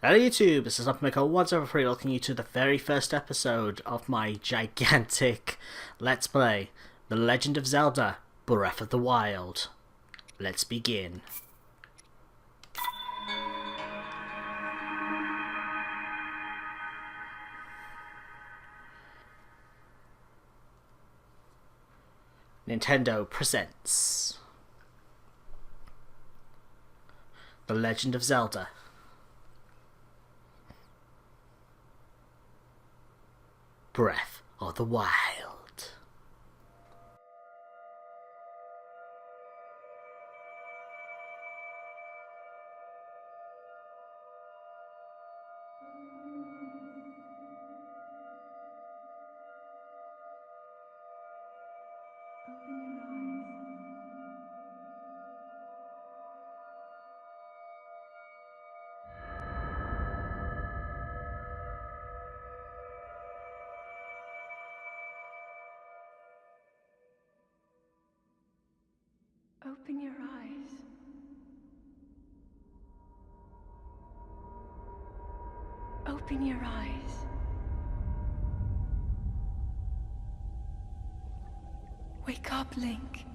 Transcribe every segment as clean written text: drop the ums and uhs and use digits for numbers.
Hello YouTube, this is Upmaker103 welcoming you to the very first episode of my gigantic Let's Play, The Legend of Zelda, Breath of the Wild. Let's begin. Nintendo presents The Legend of Zelda. Breath of the Wild. Open your eyes. Open your eyes. Wake up, Link.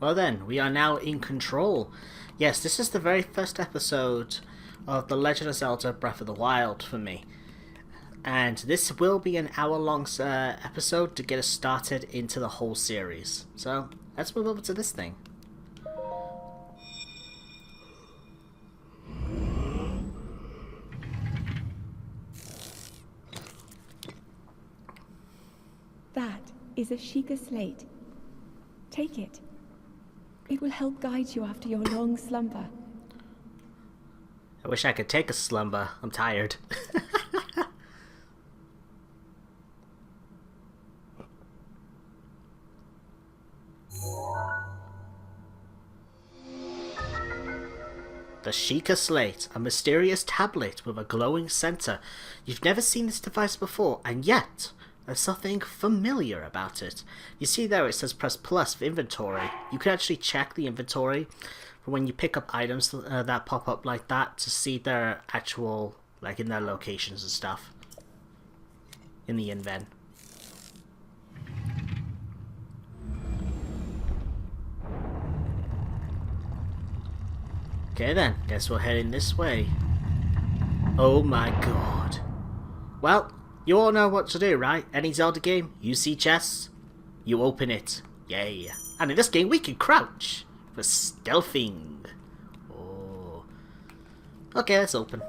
Well then, we are now in control. Yes, this is the very first episode of The Legend of Zelda Breath of the Wild for me. And this will be an hour-long episode to get us started into the whole series. So, let's move over to this thing. That is a Sheikah slate. Take it. It will help guide you after your long slumber. I wish I could take a slumber. I'm tired. The Sheikah Slate, a mysterious tablet with a glowing center. You've never seen this device before, and yet there's something familiar about it. You see there it says press plus for inventory. You can actually check the inventory for when you pick up items that pop up like that to see their actual, like in their locations and stuff. In the invent. Okay then, guess we're heading this way. Oh my god. Well, you all know what to do, right? Any Zelda game, you see chests, you open it. Yay. And in this game we can crouch for stealthing. Oh. Okay, let's open.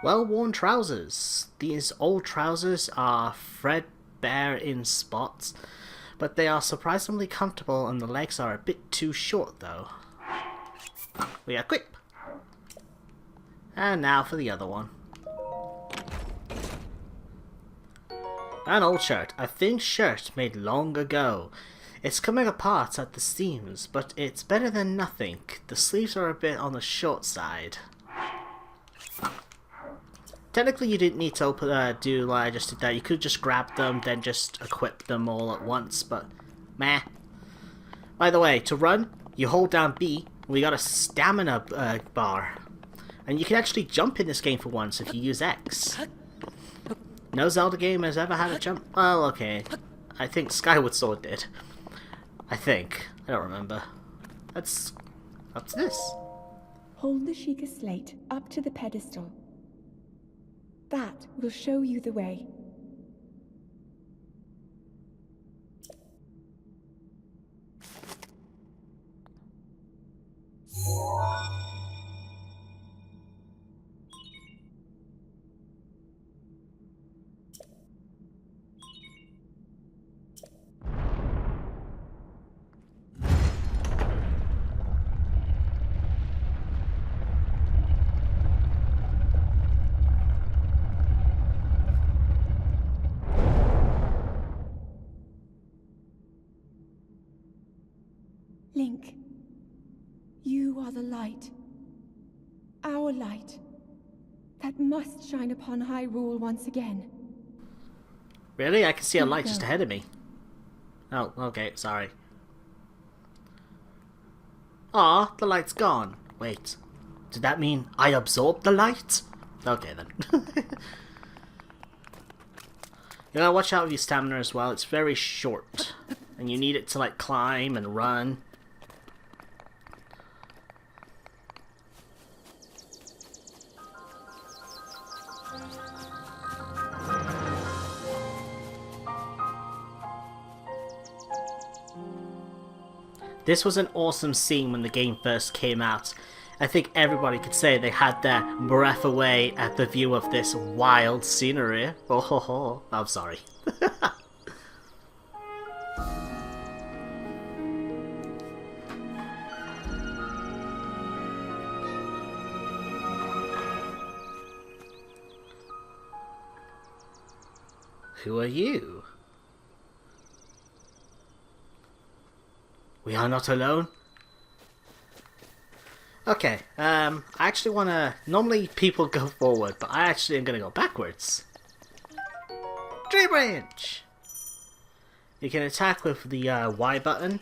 Well-worn trousers. These old trousers are threadbare in spots, but they are surprisingly comfortable and the legs are a bit too short though. We equip. And now for the other one. An old shirt. A thin shirt made long ago. It's coming apart at the seams, but it's better than nothing. The sleeves are a bit on the short side. Technically you didn't need to do like I just did that. You could just grab them, then just equip them all at once, but meh. By the way, to run, you hold down B. We got a stamina bar. And you can actually jump in this game for once if you use X. No Zelda game has ever had a jump. Well, okay. I think Skyward Sword did. I think. I don't remember. What's this? Hold the Sheikah slate up to the pedestal. That will show you the way. Link, you are the light. Our light. That must shine upon Hyrule once again. Really? I can see a Here we light just go. ahead of me. Oh, okay, sorry. Aw, the light's gone. Wait, did that mean I absorbed the light? Okay then. You gotta watch out with your stamina as well, it's very short. And you need it to like climb and run. This was an awesome scene when the game first came out. I think everybody could say they had their breath away at the view of this wild scenery. Oh ho ho. I'm sorry. Who are you? We are not alone. Okay, I actually want to... Normally people go forward, but I actually am going to go backwards. Tree branch! You can attack with the Y button.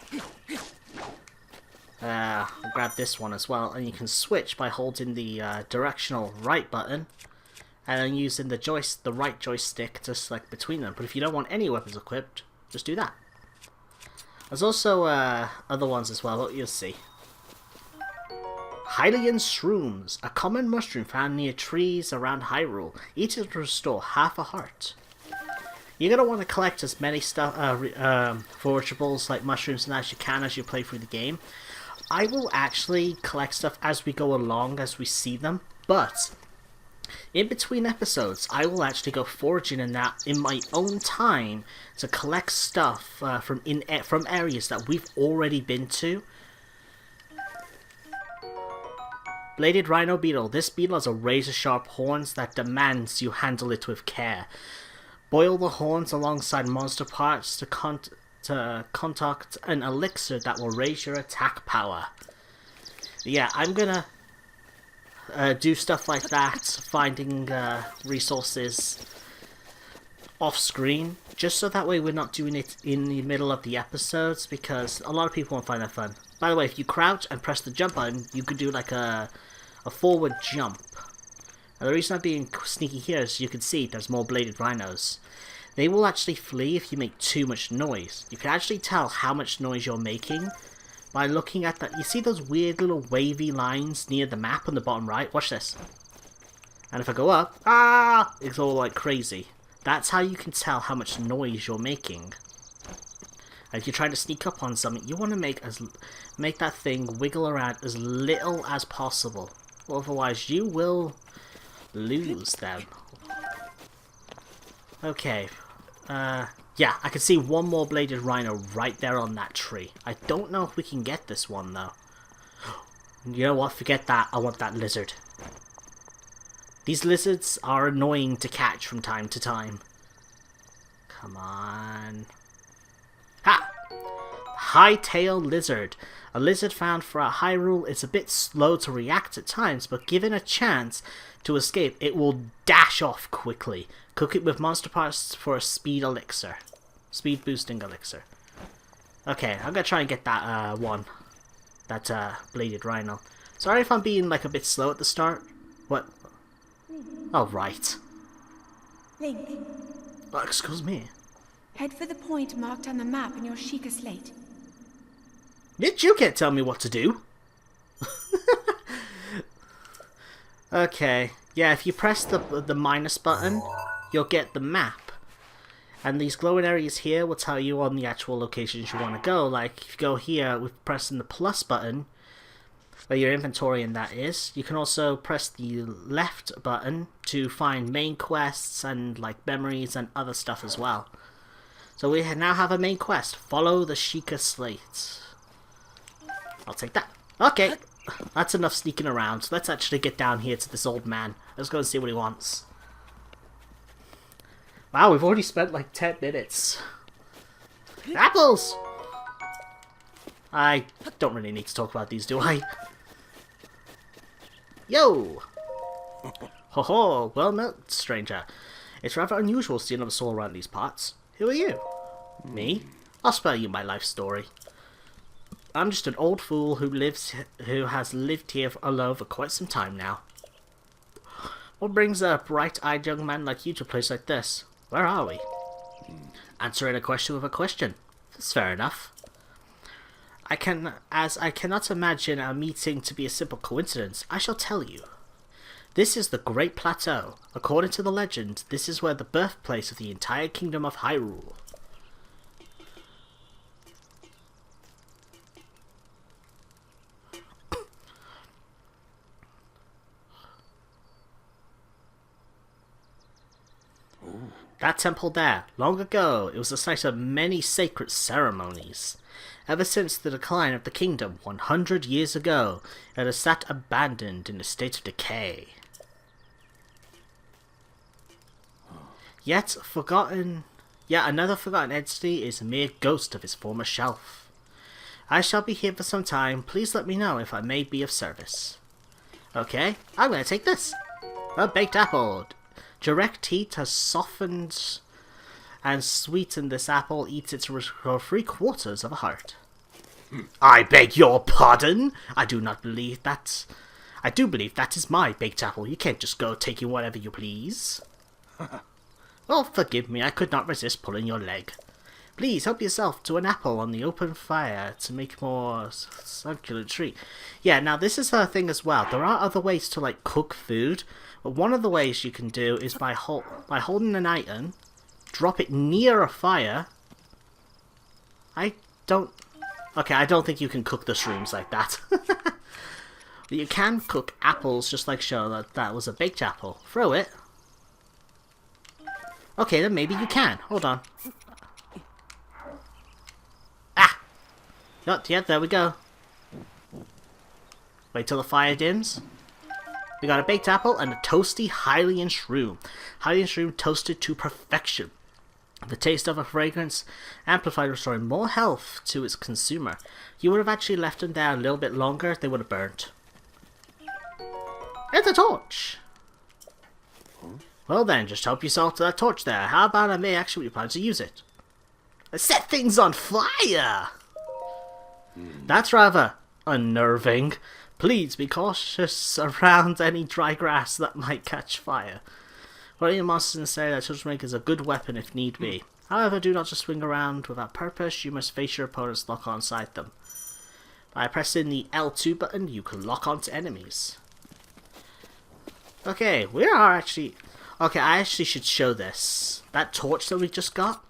I'll grab this one as well, and you can switch by holding the directional right button, and then using the right joystick to select between them. But if you don't want any weapons equipped, just do that. There's also other ones as well, but you'll see. Hylian shrooms, a common mushroom found near trees around Hyrule. Eat it to restore half a heart. You're gonna want to collect as many stuff, forageables like mushrooms and that as you can as you play through the game. I will actually collect stuff as we go along, as we see them, but in between episodes, I will actually go foraging in my own time to collect stuff from areas that we've already been to. Bladed Rhino Beetle. This beetle has a razor-sharp horns that demands you handle it with care. Boil the horns alongside monster parts to concoct an elixir that will raise your attack power. Yeah, I'm gonna do stuff like that, finding resources off screen, just so that way we're not doing it in the middle of the episodes, because a lot of people won't find that fun. By the way, if you crouch and press the jump button, you could do like a forward jump. Now, the reason I'm being sneaky here is you can see there's more bladed rhinos. They will actually flee if you make too much noise. You can actually tell how much noise you're making by looking at that. You see those weird little wavy lines near the map on the bottom right? Watch this. And if I go up, it's all like crazy. That's how you can tell how much noise you're making. And if you're trying to sneak up on something, you want to make that thing wiggle around as little as possible. Otherwise, you will lose them. Okay. Yeah, I can see one more bladed rhino right there on that tree. I don't know if we can get this one, though. You know what? Forget that. I want that lizard. These lizards are annoying to catch from time to time. Come on. Ha! High-tailed lizard. A lizard found throughout Hyrule is a bit slow to react at times, but given a chance to escape, it will dash off quickly. Cook it with monster parts for a speed elixir. Speed boosting elixir. Okay, I'm gonna try and get that one. That bladed rhino. Sorry if I'm being like a bit slow at the start. What? Oh, right. Link, Oh, excuse me. head for the point marked on the map in your Sheikah slate. Did you can't tell me what to do? Okay, yeah, if you press the minus button, you'll get the map. And these glowing areas here will tell you on the actual locations you want to go. Like, if you go here with pressing the plus button, where your inventory and that is, you can also press the left button to find main quests and, like, memories and other stuff as well. So we now have a main quest, follow the Sheikah Slate. I'll take that. Okay, that's enough sneaking around. Let's actually get down here to this old man. Let's go and see what he wants. Wow, we've already spent like 10 minutes. Apples! I don't really need to talk about these, do I? Yo! Ho ho, well met, stranger. It's rather unusual seeing another soul around these parts. Who are you? Me? I'll spare you my life story. I'm just an old fool who has lived here alone for quite some time now. What brings a bright-eyed young man like you to a place like this? Where are we? Answering a question with a question. That's fair enough. As I cannot imagine our meeting to be a simple coincidence, I shall tell you. This is the Great Plateau. According to the legend, this is where the birthplace of the entire kingdom of Hyrule. That temple there, long ago, it was the site of many sacred ceremonies. Ever since the decline of the kingdom 100 years ago, it has sat abandoned in a state of decay. Yet another forgotten entity is a mere ghost of its former self. I shall be here for some time. Please let me know if I may be of service. Okay, I'm gonna take this. A baked apple. Direct heat has softened and sweetened this apple. Eats it for 3/4 of a heart. I beg your pardon? I do believe that is my baked apple. You can't just go taking whatever you please. Oh, forgive me, I could not resist pulling your leg. Please help yourself to an apple on the open fire to make more succulent treat. Yeah, now this is a thing as well. There are other ways to like cook food, but one of the ways you can do is by holding an item, drop it near a fire. I don't think you can cook the shrooms like that. But you can cook apples just like show that was a baked apple. Throw it. Okay, then maybe you can. Hold on. Ah! Oh, yeah, there we go. Wait till the fire dims. We got a baked apple and a toasty Hylian shroom. Hylian shroom toasted to perfection. The taste of a fragrance amplified, restoring more health to its consumer. You would have actually left them there a little bit longer, they would have burnt. It's a torch! Well then, just help yourself to that torch there. How about I may actually plan to use it? Set things on fire! That's rather unnerving. Please be cautious around any dry grass that might catch fire. William Austin say that torch make is a good weapon if need be. However, do not just swing around without purpose. You must face your opponents, lock onside them. By pressing the L2 button, you can lock onto enemies. Okay, we are actually... Okay, I actually should show this. That torch that we just got.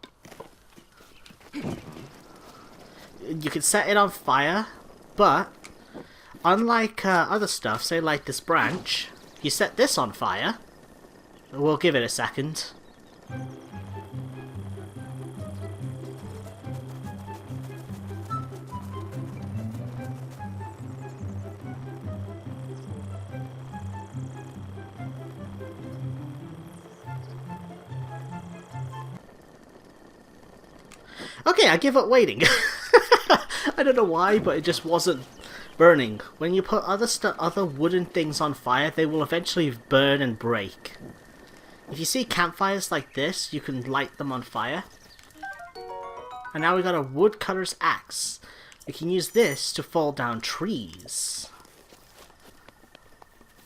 You can set it on fire, but unlike other stuff, say like this branch, you set this on fire. We'll give it a second. Okay, I give up waiting. I don't know why, but it just wasn't burning. When you put other wooden things on fire, they will eventually burn and break. If you see campfires like this, you can light them on fire. And now we got a woodcutter's axe. We can use this to fall down trees.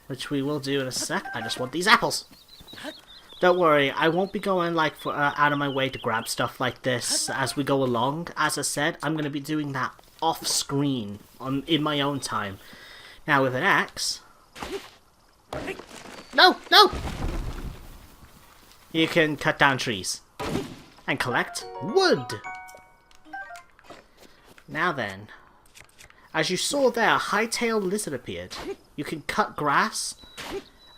Which we will do in a sec. I just want these apples. Don't worry, I won't be going like out of my way to grab stuff like this as we go along. As I said, I'm going to be doing that off screen in my own time. Now with an axe, No, no! You can cut down trees. And collect wood. Now then. As you saw there, a high-tailed lizard appeared. You can cut grass.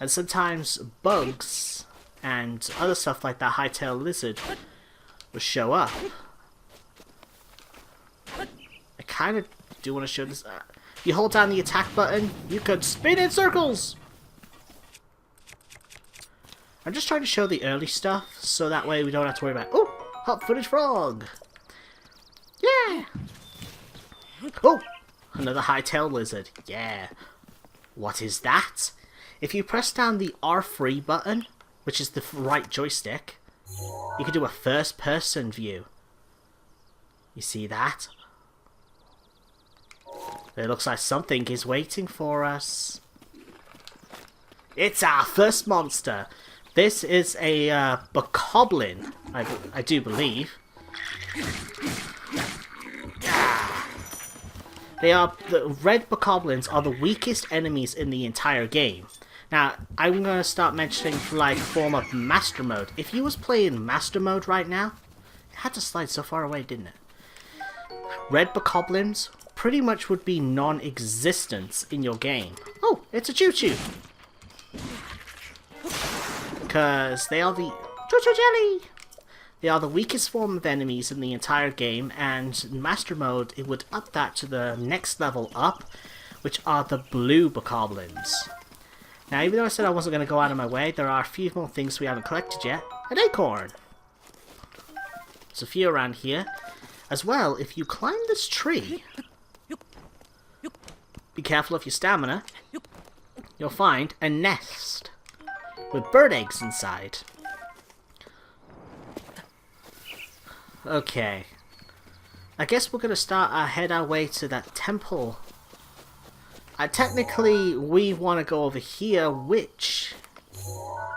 And sometimes bugs and other stuff like that high-tailed lizard will show up. I kind of do want to show this. If you hold down the attack button, you could spin in circles! I'm just trying to show the early stuff, so that way we don't have to worry about... Oh! Hot footage frog! Yeah! Oh! Another high-tailed lizard. Yeah. What is that? If you press down the R3 button, which is the right joystick, you can do a first-person view. You see that? It looks like something is waiting for us. It's our first monster. This is a bokoblin, I do believe. The red bokoblins are the weakest enemies in the entire game. Now, I'm going to start mentioning like form of master mode. If you was playing master mode right now, it had to slide so far away, didn't it? Red bokoblins pretty much would be non-existent in your game. Oh, it's a choo-choo! Because they are the... Choo-choo jelly! They are the weakest form of enemies in the entire game, and in Master Mode, it would up that to the next level up, which are the blue bokoblins. Now, even though I said I wasn't going to go out of my way, there are a few more things we haven't collected yet. An acorn! There's a few around here. As well, if you climb this tree, be careful of your stamina, you'll find a nest with bird eggs inside. Okay. I guess we're going to head our way to that temple. Technically, we want to go over here, which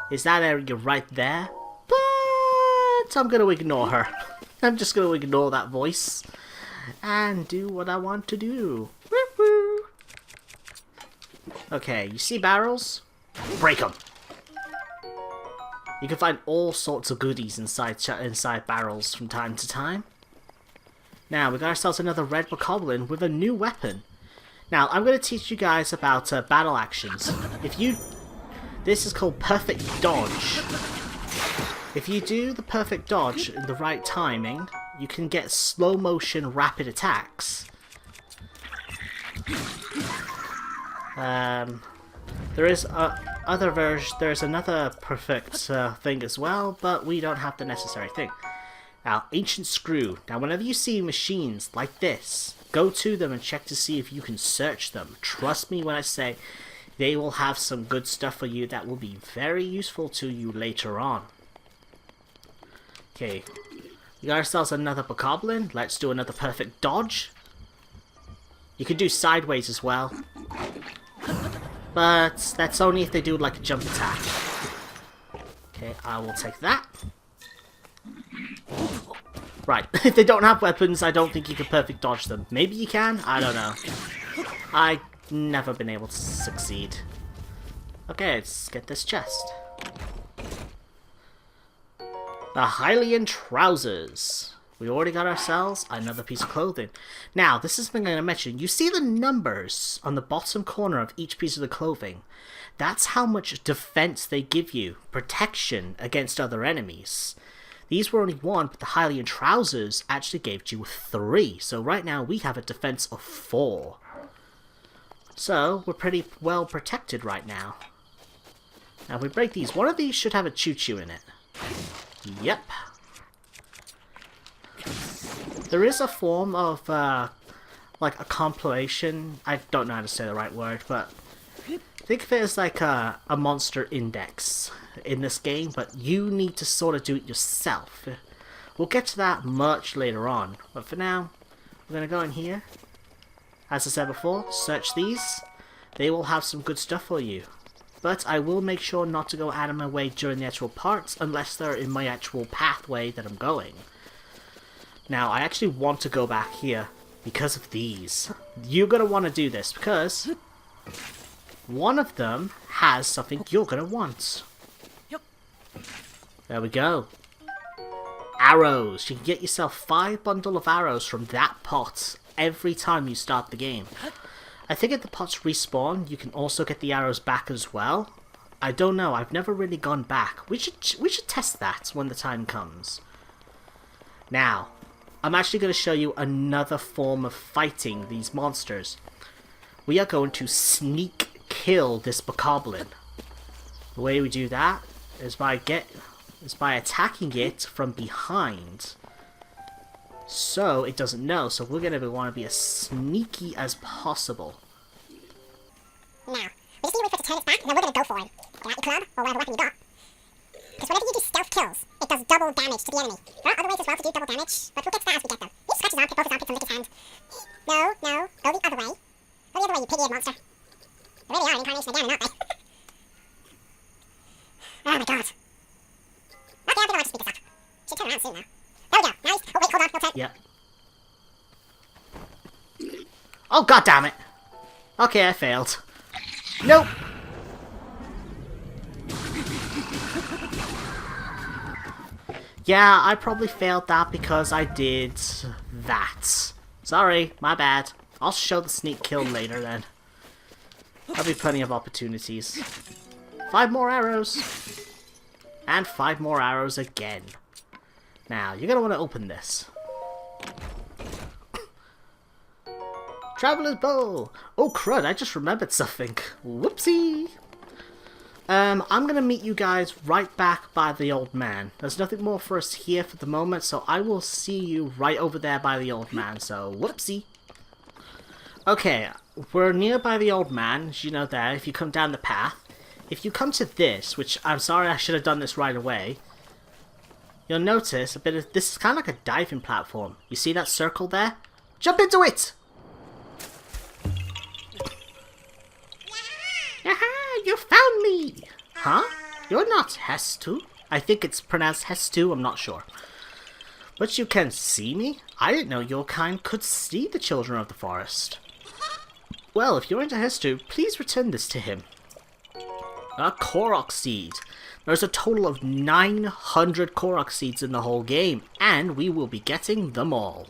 is that area right there. But I'm going to ignore her. I'm just going to ignore that voice and do what I want to do. Okay, you see barrels? Break them. You can find all sorts of goodies inside barrels from time to time. Now, we got ourselves another red bokoblin with a new weapon. Now, I'm going to teach you guys about battle actions. This is called perfect dodge. If you do the perfect dodge in the right timing, you can get slow motion rapid attacks. There's another perfect thing as well, but we don't have the necessary thing. Now, ancient screw. Now, whenever you see machines like this, go to them and check to see if you can search them. Trust me when I say they will have some good stuff for you that will be very useful to you later on. Okay, we got ourselves another bokoblin. Let's do another perfect dodge. You can do sideways as well. But that's only if they do like a jump attack. Okay, I will take that. Right, if they don't have weapons, I don't think you can perfect dodge them. Maybe you can? I don't know. I've never been able to succeed. Okay, let's get this chest. The Hylian trousers. We already got ourselves another piece of clothing. Now, this is something I'm going to mention. You see the numbers on the bottom corner of each piece of the clothing. That's how much defense they give you. Protection against other enemies. These were only 1, but the Hylian trousers actually gave you 3. So right now we have a defense of 4. So we're pretty well protected right now. Now if we break these, one of these should have a choo-choo in it. Yep. There is a form of, like a compilation. I don't know how to say the right word, but think of it as like a monster index in this game, but you need to sort of do it yourself. We'll get to that much later on, but for now, we're going to go in here. As I said before, search these. They will have some good stuff for you. But I will make sure not to go out of my way during the actual parts unless they're in my actual pathway that I'm going. Now, I actually want to go back here because of these. You're going to want to do this because one of them has something you're gonna want. There we go. Arrows. You can get yourself 5 bundle of arrows from that pot every time you start the game. I think if the pots respawn, you can also get the arrows back as well. I don't know. I've never really gone back. We should test that when the time comes. Now, I'm actually going to show you another form of fighting these monsters. We are going to sneak kill this bokoblin. The way we do that is by attacking it from behind, so it doesn't know. So we're going to want to be as sneaky as possible. Now, we just need to wait for it to turn its back, and then we're going to go for it. Get out your club, or whatever weapon you got. Because whenever you do stealth kills, it does double damage to the enemy. There are other ways as well to do double damage, but we'll get to that as we get them. He just scratches his armpit, both his armpits, and lick his hand. No, go the other way. Go the other way, you pig-eared monster. They really are an incarnation of Ganon, aren't they? Oh my god. Okay, I think I'll just speed this up. Should turn around soon now. There we go, nice. Oh wait, hold on, no turn. Yep. Oh god damn it! Okay, I failed. Nope! Yeah, I probably failed that because I did that. Sorry, my bad. I'll show the sneak kill later then. There'll be plenty of opportunities. 5 more arrows. And 5 more arrows again. Now, you're gonna want to open this. Traveler's Bow! Oh crud, I just remembered something. Whoopsie! I'm gonna meet you guys right back by the old man. There's nothing more for us here for the moment, so I will see you right over there by the old man, so whoopsie. Okay, we're near by the old man, as you know there, if you come down the path. If you come to this, which I'm sorry I should have done this right away, you'll notice a bit of, this is kind of like a diving platform. You see that circle there? Jump into it! Yaha! You found me! Huh? You're not Hestu. I think it's pronounced Hestu, I'm not sure. But you can see me? I didn't know your kind could see the children of the forest. Well, if you're into Hestu, please return this to him. A Korok seed. There's a total of 900 Korok seeds in the whole game, and we will be getting them all.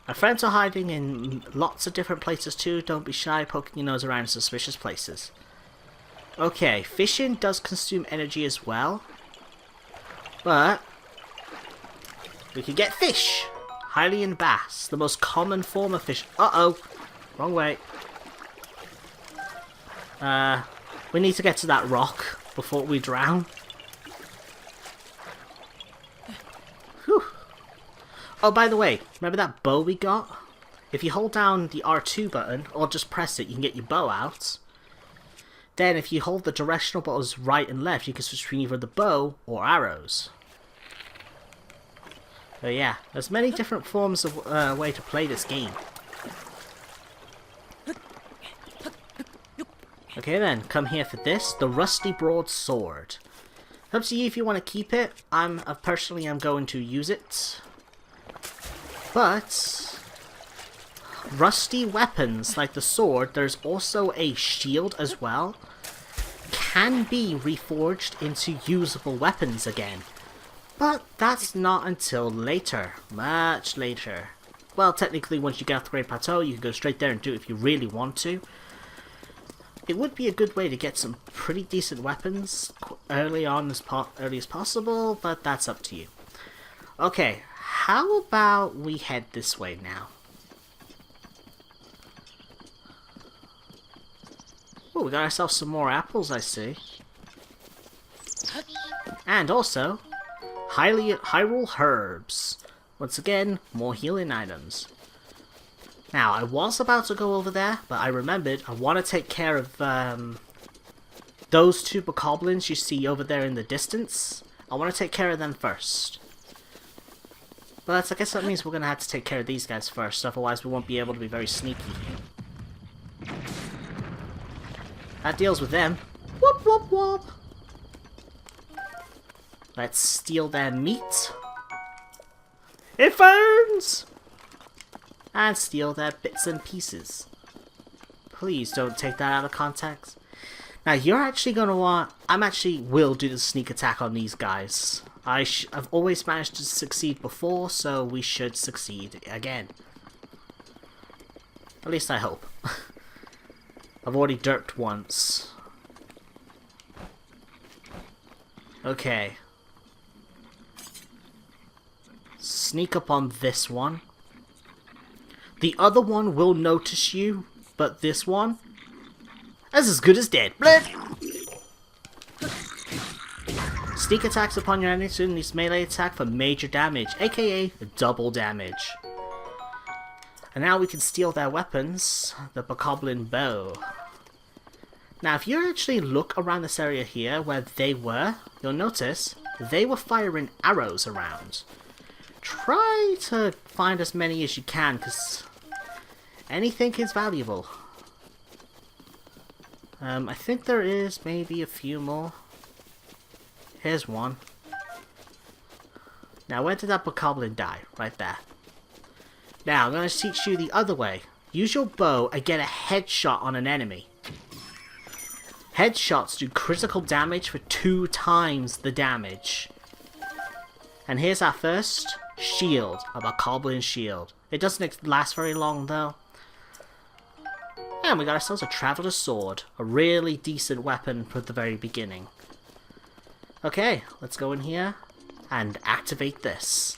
My friends are hiding in lots of different places too. Don't be shy poking your nose around in suspicious places. Okay, fishing does consume energy as well. But we can get fish. Hylian bass, the most common form of fish. Uh-oh. Wrong way. We need to get to that rock before we drown. Whew. Oh, by the way, remember that bow we got? If you hold down the R2 button, or just press it, you can get your bow out. Then if you hold the directional buttons right and left, you can switch between either the bow or arrows. So yeah, there's many different forms of way to play this game. Okay then, come here for this, the Rusty Broadsword. Up to you if you want to keep it. Personally, I'm going to use it. But rusty weapons like the sword, there's also a shield as well, can be reforged into usable weapons again. But that's not until later, much later. Well, technically once you get off the Great Plateau, you can go straight there and do it if you really want to. It would be a good way to get some pretty decent weapons early as possible, but that's up to you. Okay, how about we head this way now? Oh, we got ourselves some more apples, I see. And also, Hyrule herbs. Once again, more healing items. Now, I was about to go over there, but I remembered I want to take care of those 2 bokoblins you see over there in the distance. I want to take care of them first. But I guess that means we're going to have to take care of these guys first, otherwise we won't be able to be very sneaky. That deals with them. Whoop whoop whoop! Let's steal their meat. It burns! And steal their bits and pieces. Please don't take that out of context. Now you're actually gonna want... will do the sneak attack on these guys. I've always managed to succeed before, so we should succeed again. At least I hope. I've already derped once. Okay. Sneak up on this one. The other one will notice you, but this one is as good as dead. Blech! Sneak attacks upon your enemies in this melee attack for major damage, aka double damage. And now we can steal their weapons, the Bokoblin bow. Now if you actually look around this area here where they were, you'll notice they were firing arrows around. Try to find as many as you can, because anything is valuable. I think there is maybe a few more. Here's one. Now where did that Bokoblin die? Right there. Now I'm going to teach you the other way. Use your bow and get a headshot on an enemy. Headshots do critical damage for 2 times the damage. And here's our first shield, a Bokoblin shield. It doesn't last very long though. And we got ourselves a Traveler's Sword, a really decent weapon for the very beginning. Okay, let's go in here and activate this.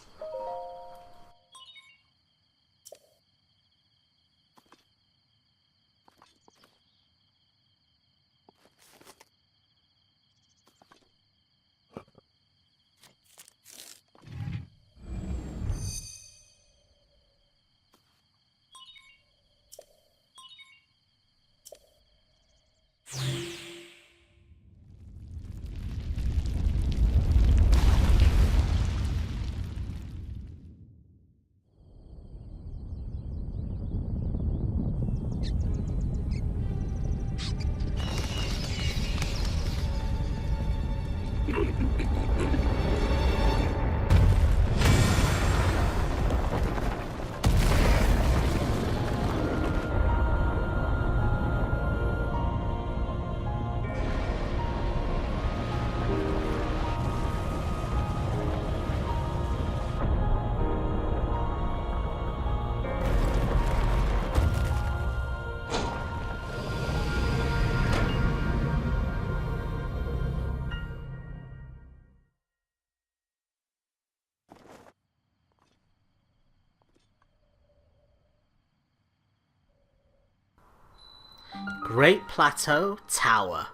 Great Plateau Tower.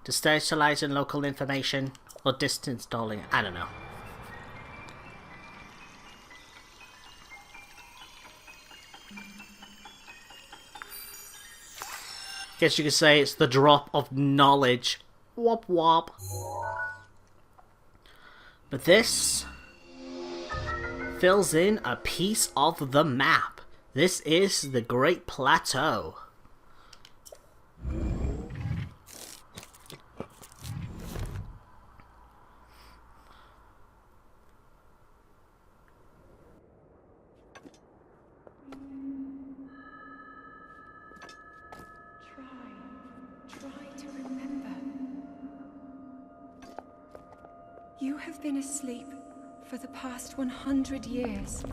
Destabilizing local information or distance stalling, I don't know. Guess you could say it's the drop of knowledge. Wop wop. But this fills in a piece of the map. This is the Great Plateau. Try to remember. You have been asleep for the past 100 years.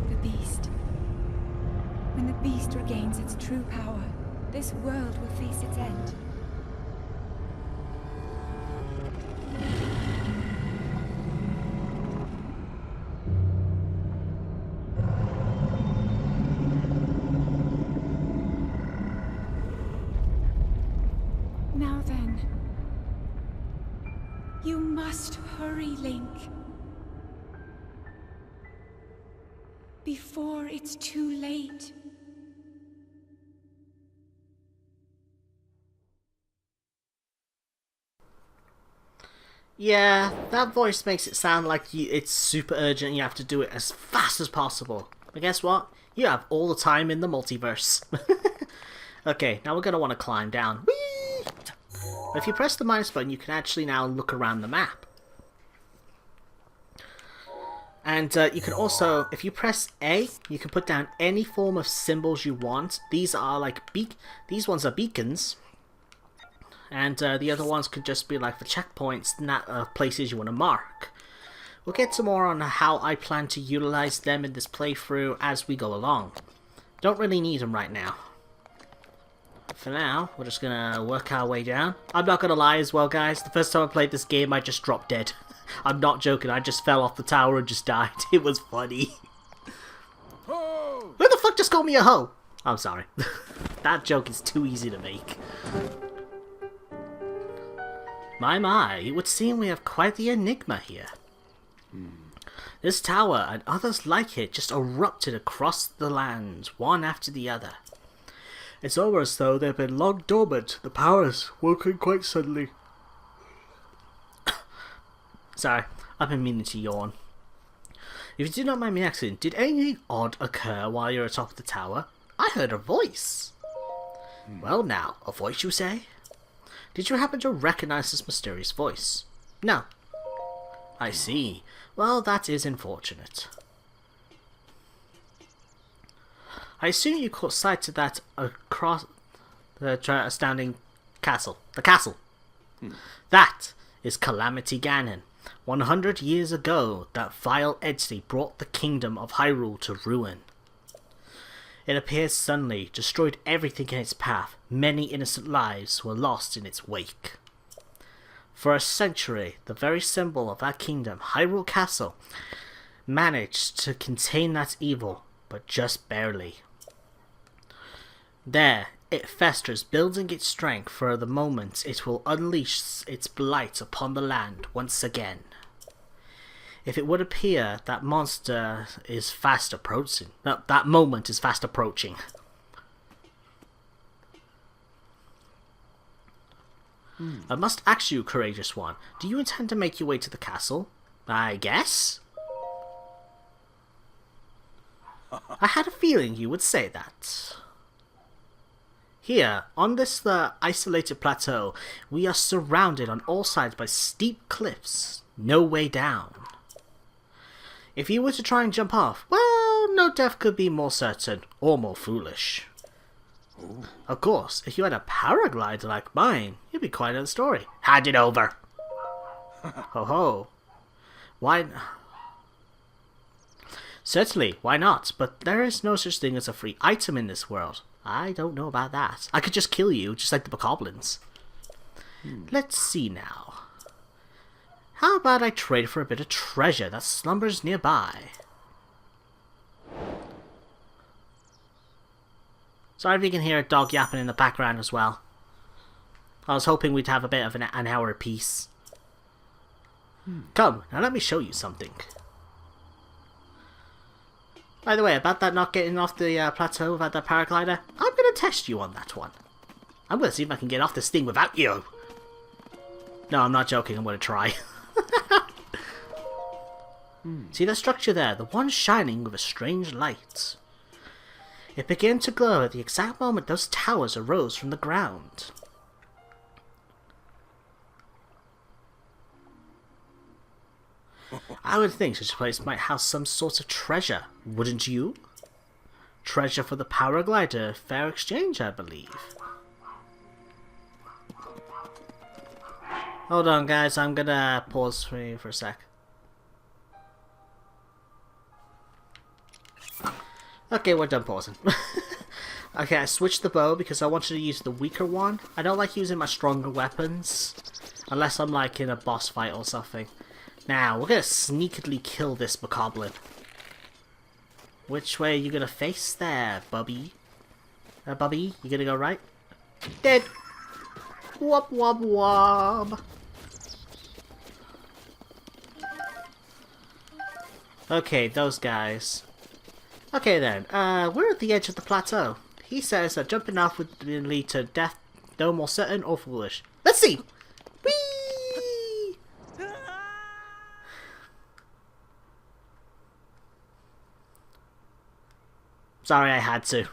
The beast. When the beast regains its true power, this world will face its end. Now then, you must hurry, Link. Before it's too late. Yeah, that voice makes it sound like it's super urgent and you have to do it as fast as possible. But guess what? You have all the time in the multiverse. Okay, now we're going to want to climb down. Whee! If you press the minus button, you can actually now look around the map. And you can also, if you press A, you can put down any form of symbols you want. These are like these ones are beacons, and the other ones could just be like the checkpoints, places you want to mark. We'll get some more on how I plan to utilize them in this playthrough as we go along. Don't really need them right now. For now, we're just gonna work our way down. I'm not gonna lie as well, guys. The first time I played this game, I just dropped dead. I'm not joking, I just fell off the tower and just died. It was funny. Ho! Who the fuck just called me a hoe? I'm sorry. That joke is too easy to make. My, it would seem we have quite the enigma here. This tower and others like it just erupted across the land, one after the other. It's almost as though they've been long dormant, the powers woken quite suddenly. Sorry, I've been meaning to yawn. If you do not mind me asking, did anything odd occur while you were atop of the tower? I heard a voice. Well now, a voice you say? Did you happen to recognize this mysterious voice? No. I see. Well, that is unfortunate. I assume you caught sight of that across the astounding castle. The castle. That is Calamity Ganon. 100 years ago, that vile entity brought the kingdom of Hyrule to ruin. It appeared suddenly, destroyed everything in its path. Many innocent lives were lost in its wake. For a century, the very symbol of that kingdom, Hyrule Castle, managed to contain that evil, but just barely. There, it festers, building its strength for the moment it will unleash its blight upon the land once again. If it would appear that monster is fast approaching, that moment is fast approaching. I must ask you, courageous one, do you intend to make your way to the castle? I guess? I had a feeling you would say that. Here, on this isolated plateau, we are surrounded on all sides by steep cliffs. No way down. If you were to try and jump off, well, no death could be more certain, or more foolish. Ooh. Of course, if you had a paraglider like mine, it'd be quite another story. Hand it over! Ho ho. Why... Certainly, why not? But there is no such thing as a free item in this world. I don't know about that. I could just kill you, just like the bokoblins. Let's see now. How about I trade for a bit of treasure that slumbers nearby? Sorry if you can hear a dog yapping in the background as well. I was hoping we'd have a bit of an hour apiece. Come, now let me show you something. By the way, about that not getting off the plateau without that paraglider, I'm going to test you on that one. I'm going to see if I can get off this thing without you. No, I'm not joking, I'm going to try. See that structure there? The one shining with a strange light. It began to glow at the exact moment those towers arose from the ground. I would think such a place might house some sort of treasure, wouldn't you? Treasure for the paraglider, fair exchange, I believe. Hold on, guys, I'm gonna pause for you for a sec. Okay, we're done pausing. Okay, I switched the bow because I wanted to use the weaker one. I don't like using my stronger weapons, unless I'm like in a boss fight or something. Now, we're gonna sneakily kill this bokoblin. Which way are you gonna face there, Bubby? Bubby, you gonna go right? Dead! Wop wop wop! Okay, those guys. Okay then, we're at the edge of the plateau. He says that jumping off would lead to death, no more certain or foolish. Let's see! Whee! Sorry, I had to.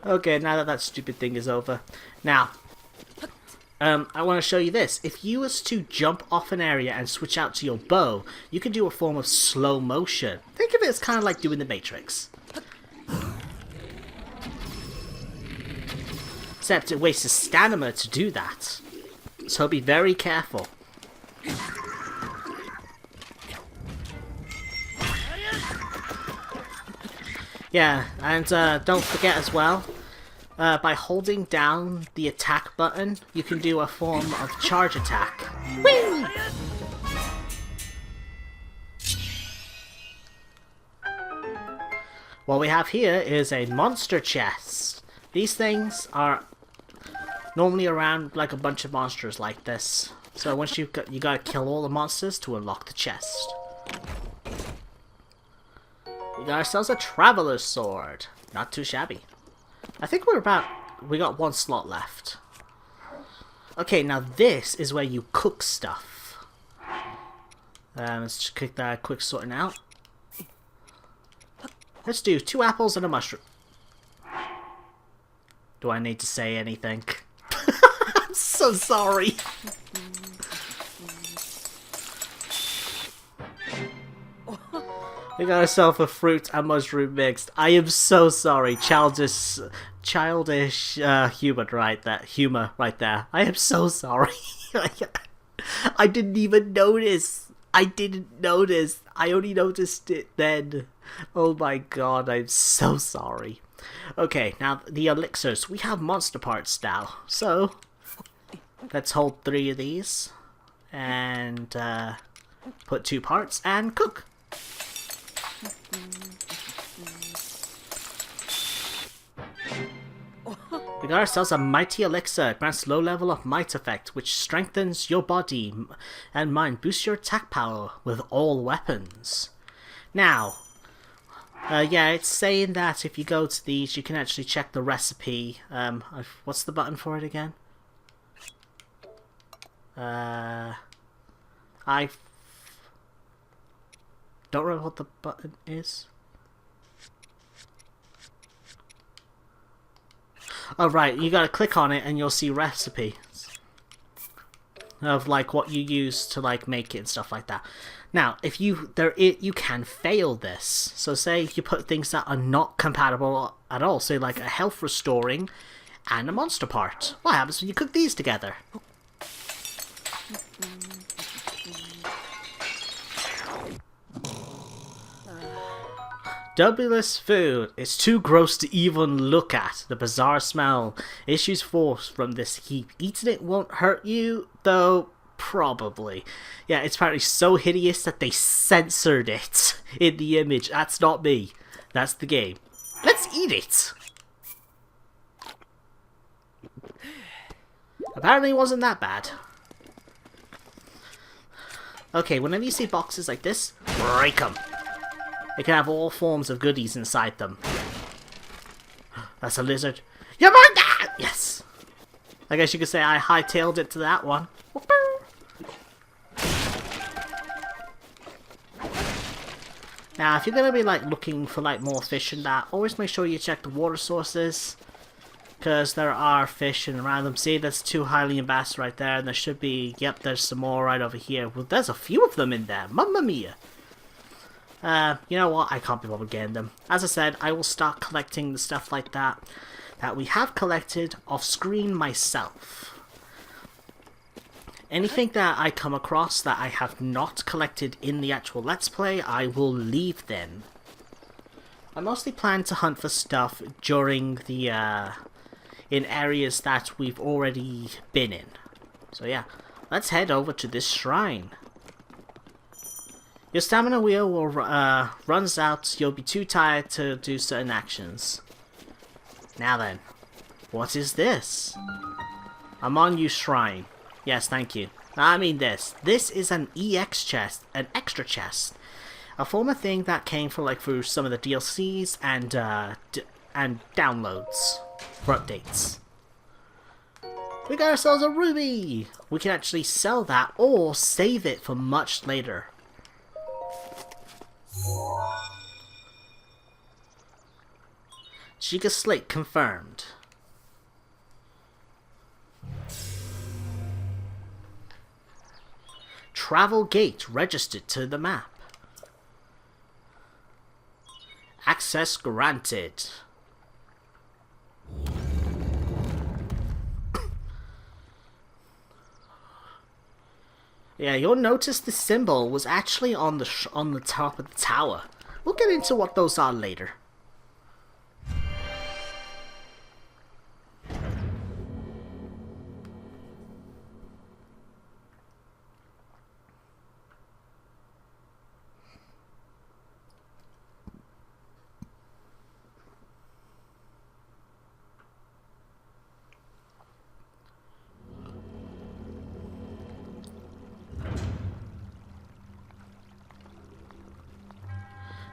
Okay, now that that stupid thing is over. Now, I want to show you this. If you was to jump off an area and switch out to your bow, you can do a form of slow motion. Think of it as kind of like doing the Matrix. Except it wastes stamina to do that. So be very careful. Yeah, and don't forget as well, by holding down the attack button, you can do a form of charge attack. Whee! What we have here is a monster chest. These things are normally around like a bunch of monsters like this. So once you gotta kill all the monsters to unlock the chest. We got ourselves a traveler's sword. Not too shabby. I think we got one slot left. Okay, now this is where you cook stuff. Let's just click that quick sorting out. Let's do 2 apples and a mushroom. Do I need to say anything? I'm so sorry. We got ourselves a fruit and mushroom mixed. I am so sorry. Childish humor right there. I am so sorry. I didn't even notice. I only noticed it then. Oh my god, I'm so sorry. Okay, now the elixirs. We have monster parts now. So, let's hold 3 of these. And put 2 parts and cook. We got ourselves a mighty elixir. It grants low level of might effect, which strengthens your body and mind, boosts your attack power with all weapons. Now, yeah, it's saying that if you go to these, you can actually check the recipe. What's the button for it again? I don't remember what the button is. Oh right, you gotta click on it and you'll see recipes of like what you use to like make it and stuff like that. Now, if you can fail this. So say you put things that are not compatible at all, say like a health restoring and a monster part. What happens when you cook these together? Dubulous food. It's too gross to even look at. The bizarre smell issues forth from this heap. Eating it won't hurt you, though probably. Yeah, it's apparently so hideous that they censored it in the image. That's not me. That's the game. Let's eat it! Apparently it wasn't that bad. Okay, whenever you see boxes like this, break them. They can have all forms of goodies inside them. That's a lizard. You mind that? Yes. I guess you could say I hightailed it to that one. Now, if you're gonna be like looking for like more fish and that, always make sure you check the water sources, because there are fish and around them. See, there's 2 Hylian bass right there, and there should be. Yep, there's some more right over here. Well, there's a few of them in there. Mamma mia. You know what? I can't be bothered getting them. As I said, I will start collecting the stuff like that we have collected off screen myself. Anything that I come across that I have not collected in the actual Let's Play, I will leave them. I mostly plan to hunt for stuff during the, in areas that we've already been in. So yeah, let's head over to this shrine. Your stamina wheel will runs out. You'll be too tired to do certain actions. Now then, what is this? Oman Au shrine. Yes, thank you. I mean this. This is an EX chest, an extra chest, a former thing that came for like through some of the DLCs and downloads for updates. We got ourselves a ruby. We can actually sell that or save it for much later. Sheikah Slate confirmed. travel gate registered to the map. Access granted. Yeah, you'll notice the symbol was actually on the top of the tower. We'll get into what those are later.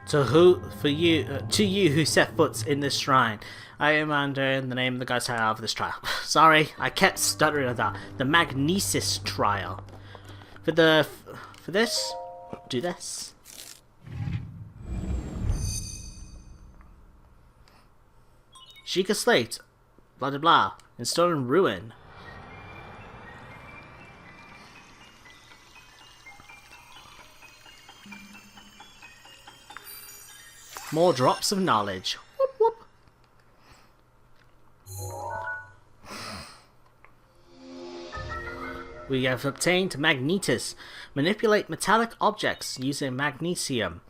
To you who set foot in this shrine, I am under the name of the goddess of this trial. Sorry, I kept stuttering at that. The Magnesis trial. For this, do this. Sheikah slate, blah blah blah, installed in ruin. More drops of knowledge. Whoop, whoop. We have obtained Magnetis. Manipulate metallic objects using magnesium.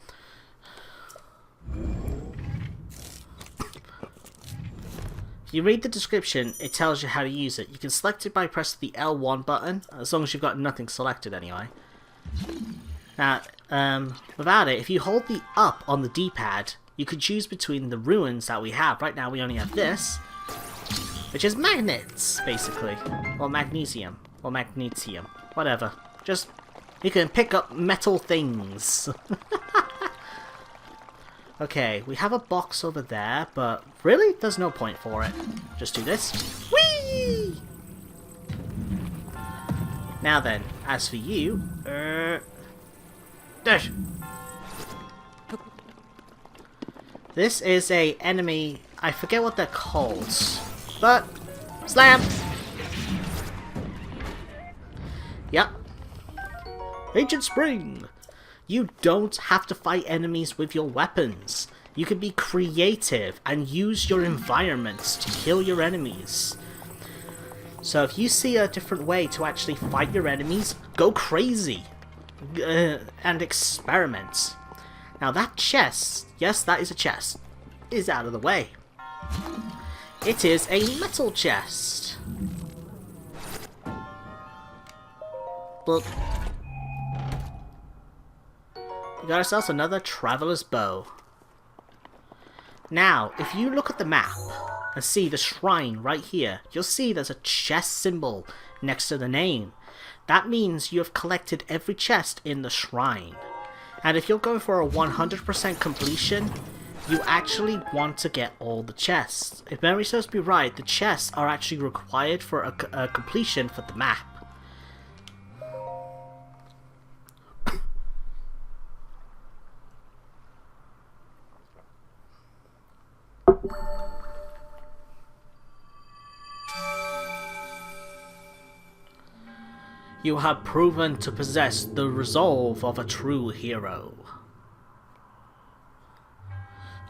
If you read the description, it tells you how to use it. You can select it by pressing the L1 button, as long as you've got nothing selected anyway. Now, without it, if you hold the up on the D-pad, you can choose between the ruins that we have. Right now we only have this, which is magnets, basically. Or magnesium. Or magnesium. Whatever. Just, you can pick up metal things. Okay, we have a box over there, but really, there's no point for it. Just do this. Whee! Now then, as for you, dash. This is a enemy, I forget what they're called, but slam! Yep. Ancient Spring! You don't have to fight enemies with your weapons. You can be creative and use your environments to kill your enemies. So if you see a different way to actually fight your enemies, go crazy! And experiment. Now that chest, yes that is a chest, is out of the way. It is a metal chest. Look. We got ourselves another traveler's bow. Now, if you look at the map and see the shrine right here, you'll see there's a chest symbol next to the name. That means you have collected every chest in the shrine. And if you're going for a 100% completion, you actually want to get all the chests. If memory serves me right, the chests are actually required for a completion for the map. You have proven to possess the resolve of a true hero.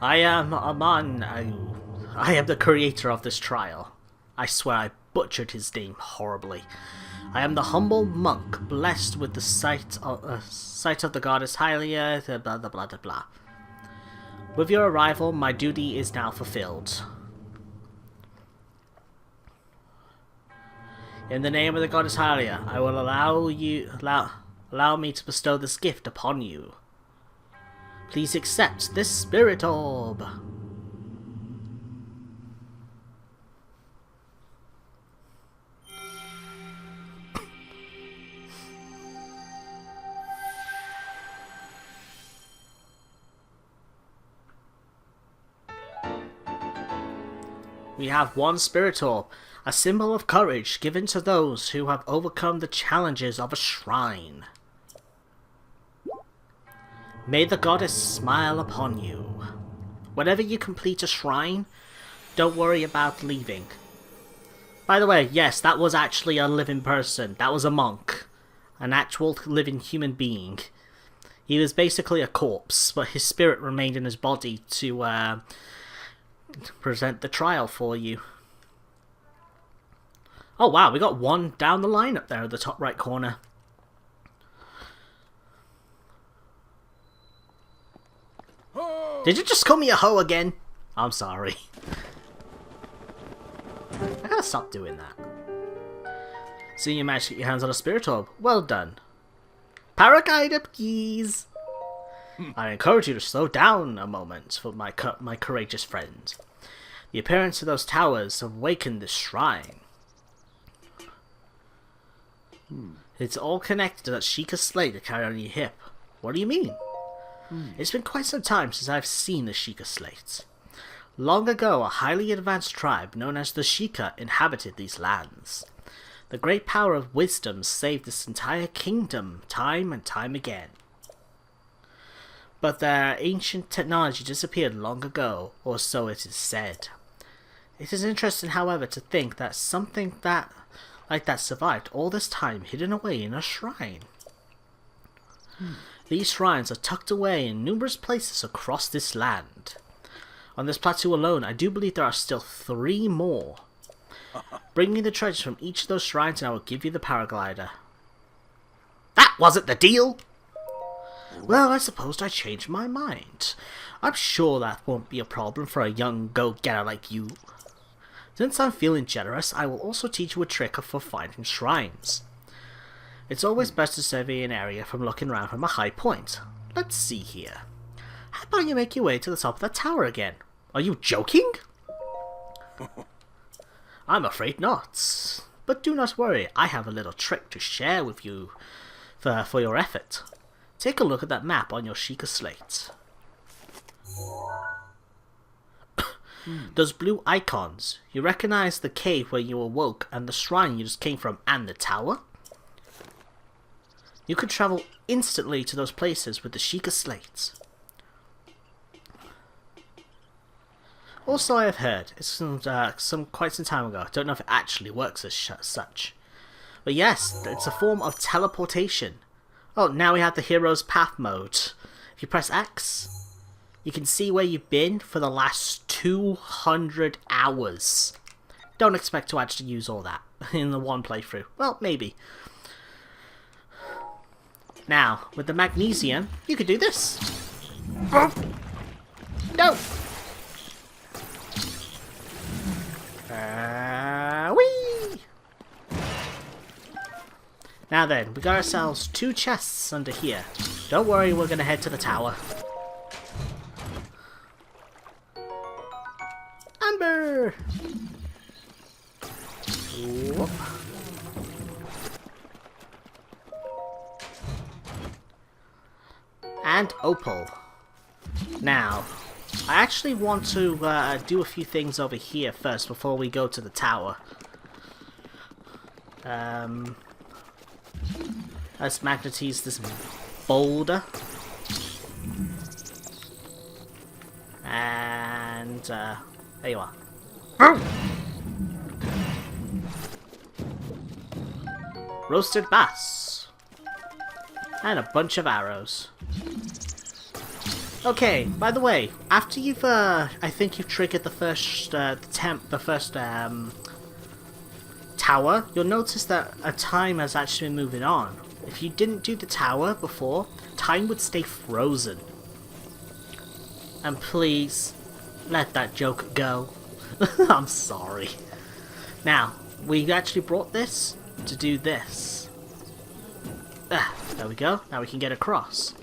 I am Oman Au. I am the creator of this trial. I swear I butchered his name horribly. I am the humble monk blessed with the sight of the goddess Hylia, blah blah blah blah. With your arrival, my duty is now fulfilled. In the name of the goddess Hylia, I will allow me to bestow this gift upon you. Please accept this spirit orb. We have one spirit orb, a symbol of courage given to those who have overcome the challenges of a shrine. May the goddess smile upon you. Whenever you complete a shrine, don't worry about leaving. By the way, yes, that was actually a living person. That was a monk. an actual living human being. He was basically a corpse, but his spirit remained in his body to present the trial for you. Oh wow, we got one down the line up there at the top right corner. Did you just call me a hoe again? I'm sorry. I gotta stop doing that. So you managed to get your hands on a spirit orb. Well done. Paraglider, please. I encourage you to slow down a moment for my courageous friend. The appearance of those towers awakened this shrine. It's all connected to that Sheikah slate you carry on your hip. What do you mean? It's been quite some time since I've seen the Sheikah slate. Long ago, a highly advanced tribe known as the Sheikah inhabited these lands. The great power of wisdom saved this entire kingdom time and time again. But their ancient technology disappeared long ago, or so it is said. It is interesting, however, to think that something like that survived all this time hidden away in a shrine. These shrines are tucked away in numerous places across this land. On this plateau alone, I do believe there are still 3 more. Bring me the treasures from each of those shrines and I will give you the paraglider. That wasn't the deal! Well, I suppose I changed my mind. I'm sure that won't be a problem for a young go-getter like you. Since I'm feeling generous, I will also teach you a trick for finding shrines. It's always best to survey an area from looking around from a high point. Let's see here. How about you make your way to the top of that tower again? Are you joking? I'm afraid not. But do not worry, I have a little trick to share with you for your effort. Take a look at that map on your Sheikah slate. Those blue icons, you recognize the cave where you awoke and the shrine you just came from and the tower? You could travel instantly to those places with the Sheikah slate. Also, I have heard, it's quite some time ago, I don't know if it actually works as such. But yes, it's a form of teleportation. Oh, now we have the Hero's Path mode. If you press X, you can see where you've been for the last 200 hours. Don't expect to actually use all that in the one playthrough. Well, maybe. Now, with the magnesium, you could do this. No! Whee! Now then, we got ourselves 2 chests under here. Don't worry, we're gonna head to the tower. Amber! Whoop. And opal. Now, I actually want to do a few things over here first before we go to the tower. Let's magnetize this boulder. And, there you are. Roasted bass. And a bunch of arrows. Okay, by the way, after you've, I think you've triggered the first, tower, you'll notice that a time has actually been moving on. If you didn't do the tower before, time would stay frozen. And please, let that joke go. I'm sorry. Now, we actually brought this to do this. There we go, now we can get across.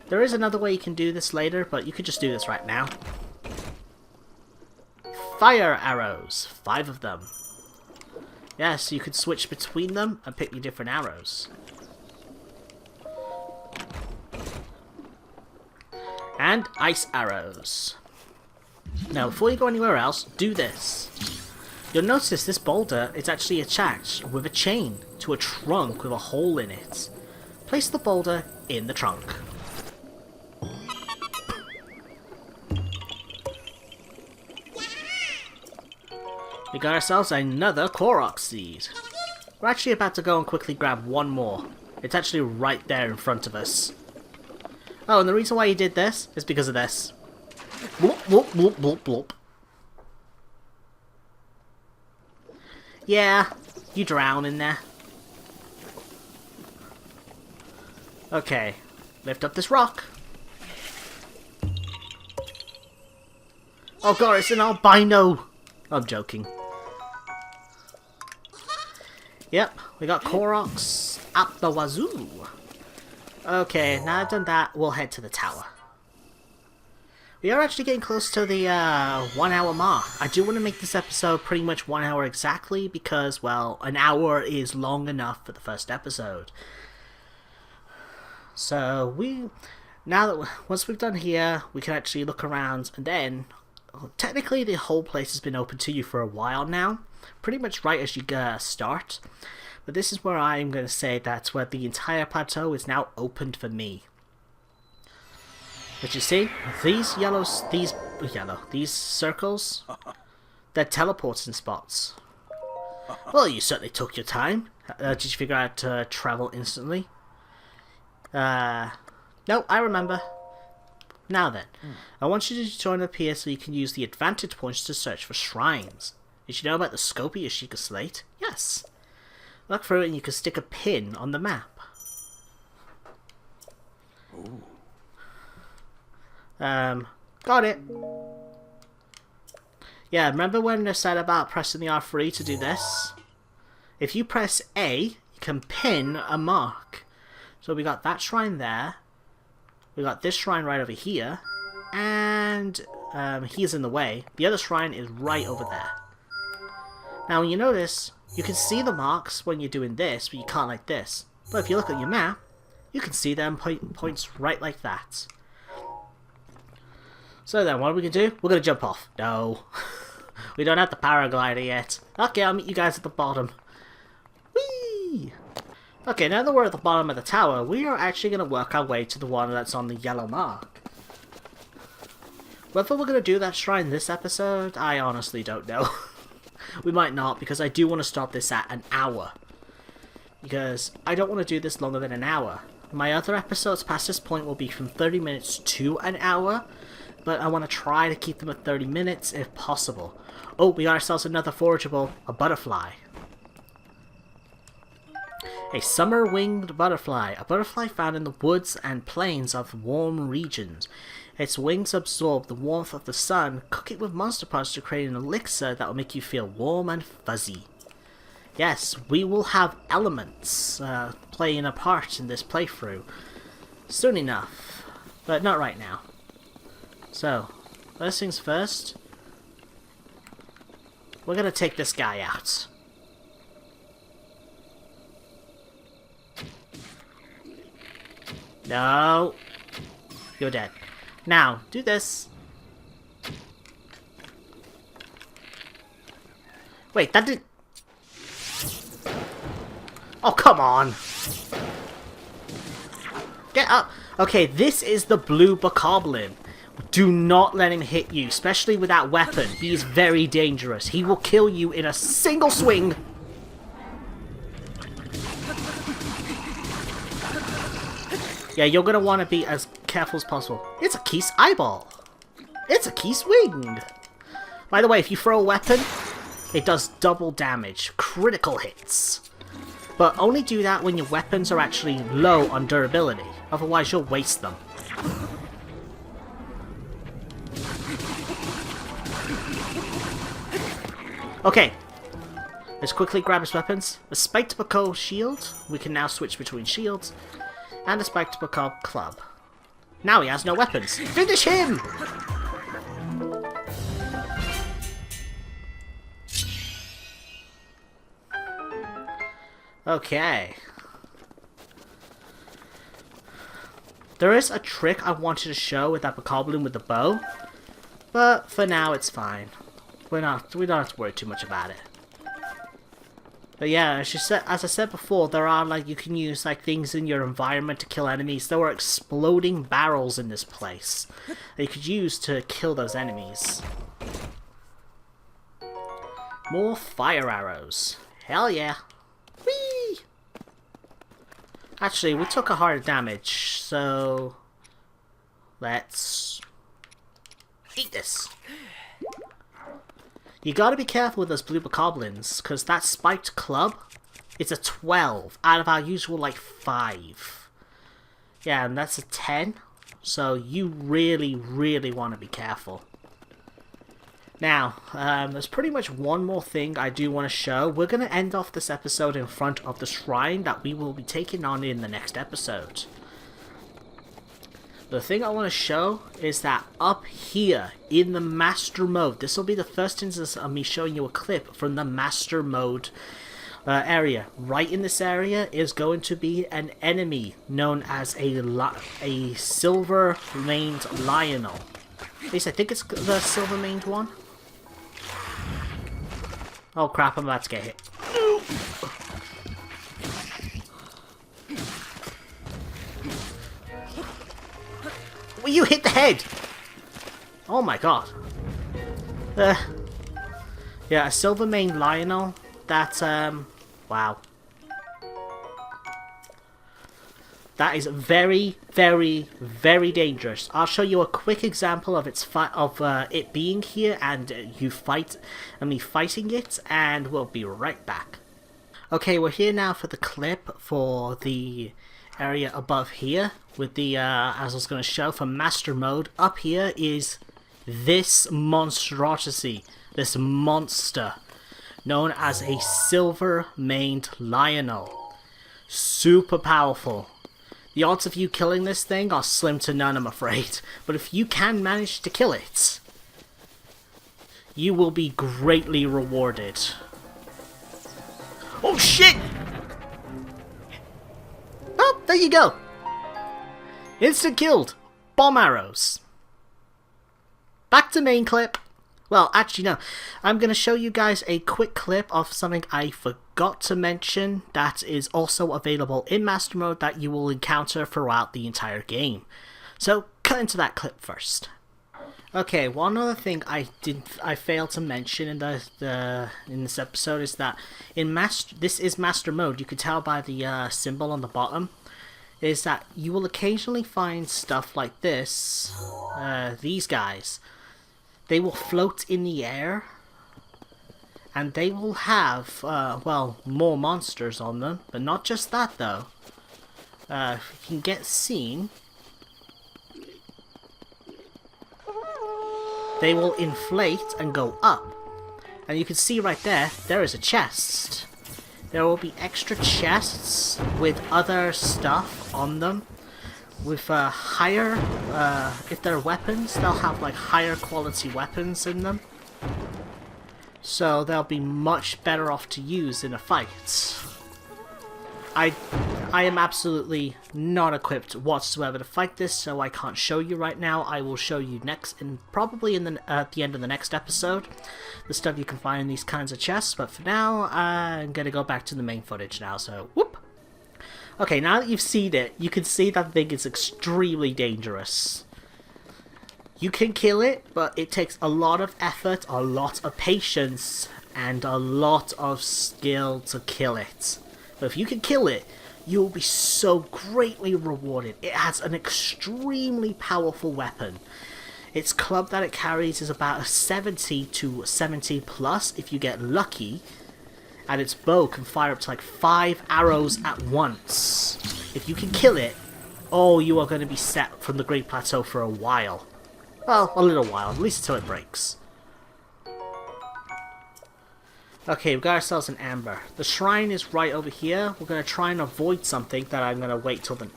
There is another way you can do this later, but you could just do this right now. Fire arrows, 5 of them. Yes, you could switch between them and pick your different arrows. And ice arrows. Now, before you go anywhere else, do this. You'll notice this boulder is actually attached with a chain to a trunk with a hole in it. Place the boulder in the trunk. We got ourselves another Korok seed. We're actually about to go and quickly grab one more. It's actually right there in front of us. Oh, and the reason why you did this is because of this. Bloop, bloop, bloop, bloop, bloop. Yeah, you drown in there. Okay, lift up this rock. Oh god, it's an albino! I'm joking. Yep, we got Koroks up the wazoo. Okay, now I've done that, we'll head to the tower. We are actually getting close to the 1 hour mark. I do want to make this episode pretty much 1 hour exactly because, well, an hour is long enough for the first episode. So now that once we've done here, we can actually look around and then, technically the whole place has been open to you for a while now. Pretty much right as you start. But this is where I'm going to say that's where the entire plateau is now opened for me. But you see, these circles, they're teleporting spots. Well, you certainly took your time. Did you figure out to travel instantly? No, I remember. Now then, I want you to join up here so you can use the advantage points to search for shrines. Did you know about the scope of your Sheikah Slate? Yes. Look through it and you can stick a pin on the map. Ooh. Got it. Yeah, remember when I said about pressing the R3 to do this? If you press A, you can pin a mark. So we got that shrine there. We got this shrine right over here. And he's in the way. The other shrine is right over there. Now when you notice, you can see the marks when you're doing this, but you can't like this. But if you look at your map, you can see them points right like that. So then, what are we going to do? We're going to jump off. No. We don't have the paraglider yet. Okay, I'll meet you guys at the bottom. Whee! Okay, now that we're at the bottom of the tower, we are actually going to work our way to the one that's on the yellow mark. Whether we're going to do that shrine this episode, I honestly don't know. We might not, because I do want to stop this at an hour. Because I don't want to do this longer than an hour. My other episodes past this point will be from 30 minutes to an hour. But I want to try to keep them at 30 minutes if possible. Oh, we got ourselves another forageable, a butterfly. A summer-winged butterfly. A butterfly found in the woods and plains of warm regions. Its wings absorb the warmth of the sun, cook it with monster parts to create an elixir that will make you feel warm and fuzzy. Yes, we will have elements playing a part in this playthrough. Soon enough. But not right now. So, first things first, we're gonna take this guy out. No, you're dead. Now, do this. Wait, that did... Oh, come on. Get up. Okay, this is the blue bokoblin. Do not let him hit you, especially with that weapon. He is very dangerous. He will kill you in a single swing. Yeah, you're going to want to be as careful as possible. It's a Keese eyeball. It's a Keese wing. By the way, if you throw a weapon, it does double damage. Critical hits. But only do that when your weapons are actually low on durability. Otherwise, you'll waste them. Okay, let's quickly grab his weapons. A spiked Bako shield, we can now switch between shields, and a spiked Bako club. Now he has no weapons. Finish him! Okay. There is a trick I wanted to show with that bokoblin with the bow, but for now it's fine. We don't have to worry too much about it. But yeah, as I said before, there are you can use things in your environment to kill enemies. There were exploding barrels in this place that you could use to kill those enemies. More fire arrows. Hell yeah. Whee! Actually, we took a hard damage, so let's eat this. You gotta be careful with those blue bokoblins, because that spiked club, it's a 12 out of our usual like 5. Yeah, and that's a 10, so you really, really want to be careful. Now, there's pretty much one more thing I do want to show. We're going to end off this episode in front of the shrine that we will be taking on in the next episode. The thing I want to show is that up here in the master mode, this will be the first instance of me showing you a clip from the master mode area. Right in this area is going to be an enemy known as a silver-maned lionel. At least I think it's the silver-maned one. Oh crap, I'm about to get hit. Well, you hit the head! Oh my god. Yeah, a silver-maned lionel. That's, wow. That is very, very, very dangerous. I'll show you a quick example of it being here and me fighting it, and we'll be right back. Okay, we're here now for the clip for the area above here with the, as I was going to show, for master mode. Up here is this monstrosity, this monster, known as a silver-maned lionel. Super powerful. The odds of you killing this thing are slim to none, I'm afraid. But if you can manage to kill it, you will be greatly rewarded. Oh shit! Oh, there you go. Instant killed. Bomb arrows. Back to main clip. Well, actually no. I'm going to show you guys a quick clip of something I forgot to mention that is also available in Master Mode that you will encounter throughout the entire game. So, cut into that clip first. Okay, one other thing I failed to mention in in this episode is that this is Master Mode. You can tell by the symbol on the bottom. Is that you will occasionally find stuff like this. These guys. They will float in the air, and they will have, well, more monsters on them, but not just that though. If you can get seen, they will inflate and go up. And you can see right there, there is a chest. There will be extra chests with other stuff on them. With higher, if they're weapons, they'll have like higher quality weapons in them. So they'll be much better off to use in a fight. I am absolutely not equipped whatsoever to fight this, so I can't show you right now. I will show you next, and probably at the end of the next episode, the stuff you can find in these kinds of chests. But for now, I'm gonna go back to the main footage now. So whoop. Okay, now that you've seen it, you can see that thing is extremely dangerous. You can kill it, but it takes a lot of effort, a lot of patience, and a lot of skill to kill it. But if you can kill it, you will be so greatly rewarded. It has an extremely powerful weapon. Its club that it carries is about a 70 to 70 plus if you get lucky. And its bow can fire up to like 5 arrows at once. If you can kill it, oh, you are going to be set from the Great Plateau for a while. Well, a little while, at least until it breaks. Okay, we've got ourselves an amber. The shrine is right over here. We're going to try and avoid something that I'm going to wait till the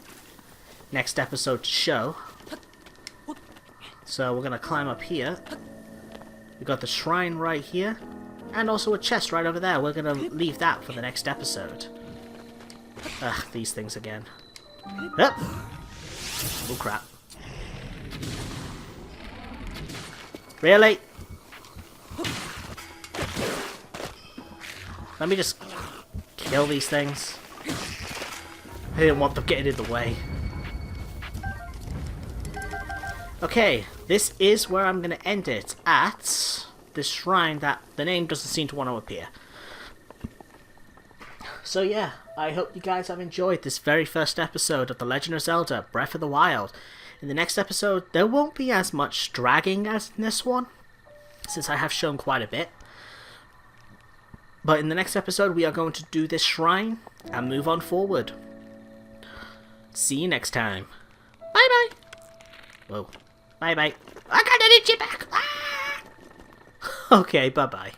next episode to show. So we're going to climb up here. We've got the shrine right here. And also a chest right over there. We're going to leave that for the next episode. Ugh, these things again. Yep. Oh crap. Really? Let me just kill these things. I didn't want them getting in the way. Okay, this is where I'm going to end it at this shrine that the name doesn't seem to want to appear. So yeah, I hope you guys have enjoyed this very first episode of The Legend of Zelda Breath of the Wild. In the next episode, there won't be as much dragging as in this one, since I have shown quite a bit. But in the next episode, we are going to do this shrine and move on forward. See you next time. Bye bye. Whoa. Bye bye. I got an itchy back. Ah! Okay, bye bye.